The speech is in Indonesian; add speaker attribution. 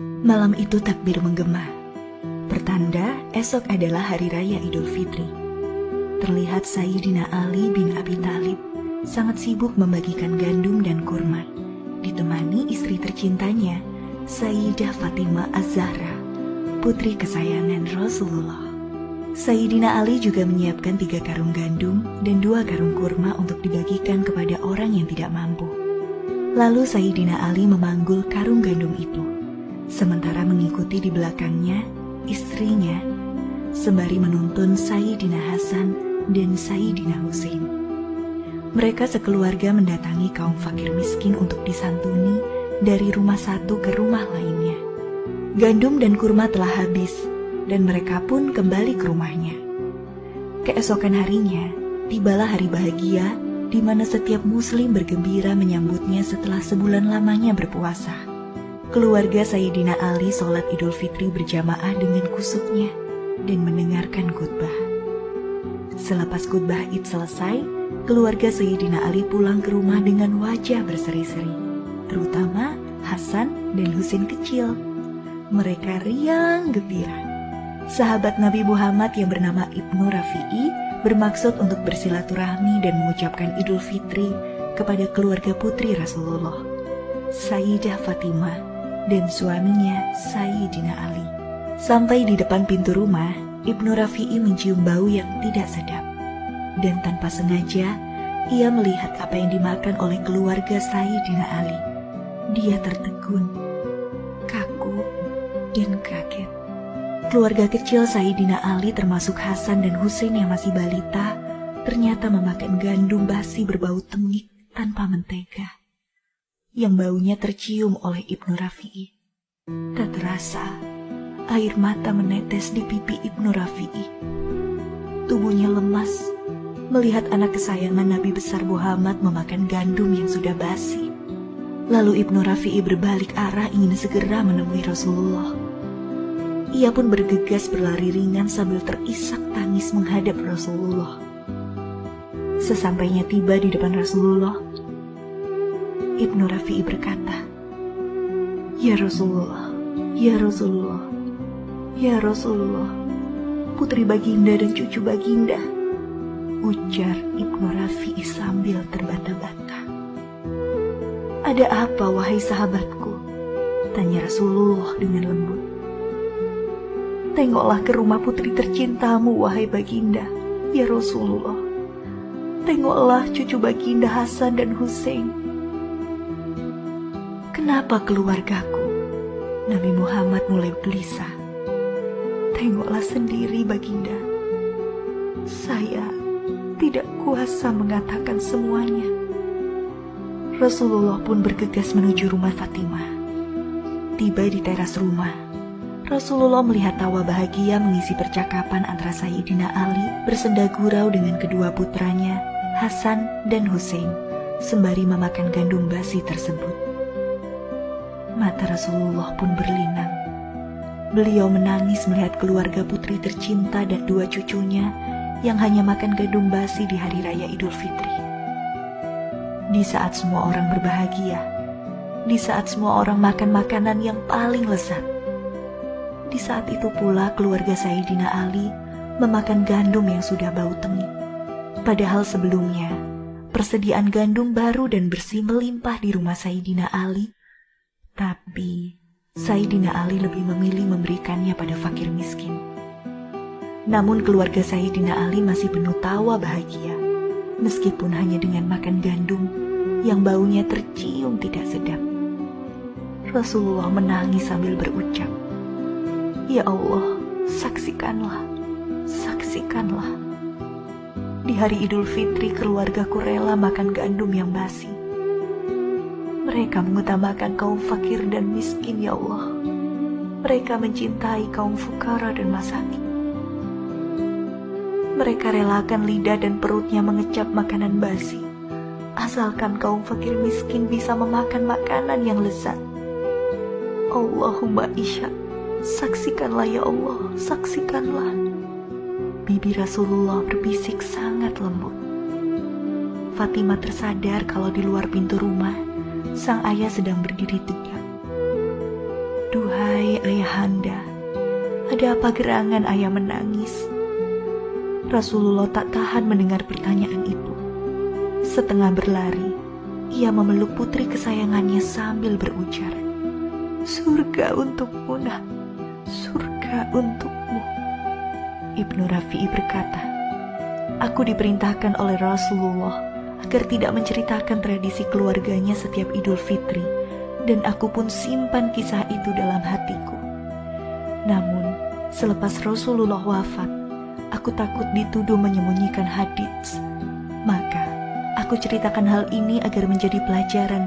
Speaker 1: Malam itu takbir menggema. Pertanda esok adalah hari raya Idul Fitri. Terlihat Sayyidina Ali bin Abi Thalib sangat sibuk membagikan gandum dan kurma, ditemani istri tercintanya, Sayyidah Fatimah Az-Zahra, putri kesayangan Rasulullah. Sayyidina Ali juga menyiapkan 3 karung gandum dan 2 karung kurma untuk dibagikan kepada orang yang tidak mampu. Lalu Sayyidina Ali memanggul karung gandum itu, sementara mengikuti di belakangnya istrinya, sembari menuntun Sayyidina Hasan dan Sayyidina Husain. Mereka sekeluarga mendatangi kaum fakir miskin untuk disantuni dari rumah satu ke rumah lainnya. Gandum dan kurma telah habis, dan mereka pun kembali ke rumahnya. Keesokan harinya, tibalah hari bahagia di mana setiap muslim bergembira menyambutnya setelah sebulan lamanya berpuasa. Keluarga Sayyidina Ali sholat Idul Fitri berjamaah dengan kusuknya dan mendengarkan khutbah. Selepas khutbah Id selesai, keluarga Sayyidina Ali pulang ke rumah dengan wajah berseri-seri, terutama Hasan dan Husain kecil. Mereka riang gembira. Sahabat Nabi Muhammad yang bernama Ibnu Rafi'i bermaksud untuk bersilaturahmi dan mengucapkan Idul Fitri kepada keluarga putri Rasulullah, Sayyidah Fatimah dan suaminya Sayyidina Ali. Sampai di depan pintu rumah, Ibnu Rafi'i mencium bau yang tidak sedap. Dan tanpa sengaja, ia melihat apa yang dimakan oleh keluarga Sayyidina Ali. Dia tertegun, kaku, dan kaget. Keluarga kecil Sayyidina Ali termasuk Hasan dan Husain yang masih balita, ternyata memakan gandum basi berbau tengik tanpa mentega, yang baunya tercium oleh Ibnu Rafi'i. Tak terasa, air mata menetes di pipi Ibnu Rafi'i. Tubuhnya lemas melihat anak kesayangan Nabi besar Muhammad memakan gandum yang sudah basi. Lalu Ibnu Rafi'i berbalik arah ingin segera menemui Rasulullah. Ia pun bergegas berlari ringan sambil terisak tangis menghadap Rasulullah. Sesampainya tiba di depan Rasulullah, Ibnu Rafi'i berkata, "Ya Rasulullah, ya Rasulullah, ya Rasulullah, putri baginda dan cucu baginda," ujar Ibnu Rafi'i sambil terbata-bata. "Ada apa wahai sahabatku?" tanya Rasulullah dengan lembut. "Tengoklah ke rumah putri tercintamu wahai baginda, ya Rasulullah. Tengoklah cucu baginda Hasan dan Husain." "Kenapa keluargaku?" Nabi Muhammad mulai gelisah. "Tengoklah sendiri baginda. Saya tidak kuasa mengatakan semuanya." Rasulullah pun bergegas menuju rumah Fatimah. Tiba di teras rumah, Rasulullah melihat tawa bahagia mengisi percakapan antara Sayyidina Ali bersenda gurau dengan kedua putranya, Hasan dan Husain, sembari memakan gandum basi tersebut. Mata Rasulullah pun berlinang. Beliau menangis melihat keluarga putri tercinta dan 2 cucunya yang hanya makan gandum basi di hari raya Idul Fitri. Di saat semua orang berbahagia, di saat semua orang makan makanan yang paling lezat, di saat itu pula keluarga Sayyidina Ali memakan gandum yang sudah bau tengik. Padahal sebelumnya, persediaan gandum baru dan bersih melimpah di rumah Sayyidina Ali. Tapi, Sayyidina Ali lebih memilih memberikannya pada fakir miskin. Namun keluarga Sayyidina Ali masih penuh tawa bahagia, meskipun hanya dengan makan gandum yang baunya tercium tidak sedap. Rasulullah menangis sambil berucap, "Ya Allah, saksikanlah, saksikanlah. Di hari Idul Fitri keluargaku rela makan gandum yang basi. Mereka mengutamakan kaum fakir dan miskin, ya Allah. Mereka mencintai kaum fukara dan masakin. Mereka relakan lidah dan perutnya mengecap makanan basi, asalkan kaum fakir miskin bisa memakan makanan yang lezat. Allahumma isyad, saksikanlah ya Allah, saksikanlah." Bibi Rasulullah berbisik sangat lembut. Fatimah tersadar kalau di luar pintu rumah, sang ayah sedang berdiri tegak. "Duhai Wahai ayahanda, ada apa gerangan ayah menangis? Rasulullah tak tahan mendengar pertanyaan itu. Setengah berlari, ia memeluk putri kesayangannya sambil berujar, "Surga untukmu, nak, surga untukmu." Ibnu Rafi'i berkata, "Aku diperintahkan oleh Rasulullah agar tidak menceritakan tradisi keluarganya setiap Idul Fitri, dan aku pun simpan kisah itu dalam hatiku. Namun, selepas Rasulullah wafat, aku takut dituduh menyembunyikan hadits. Maka, aku ceritakan hal ini agar menjadi pelajaran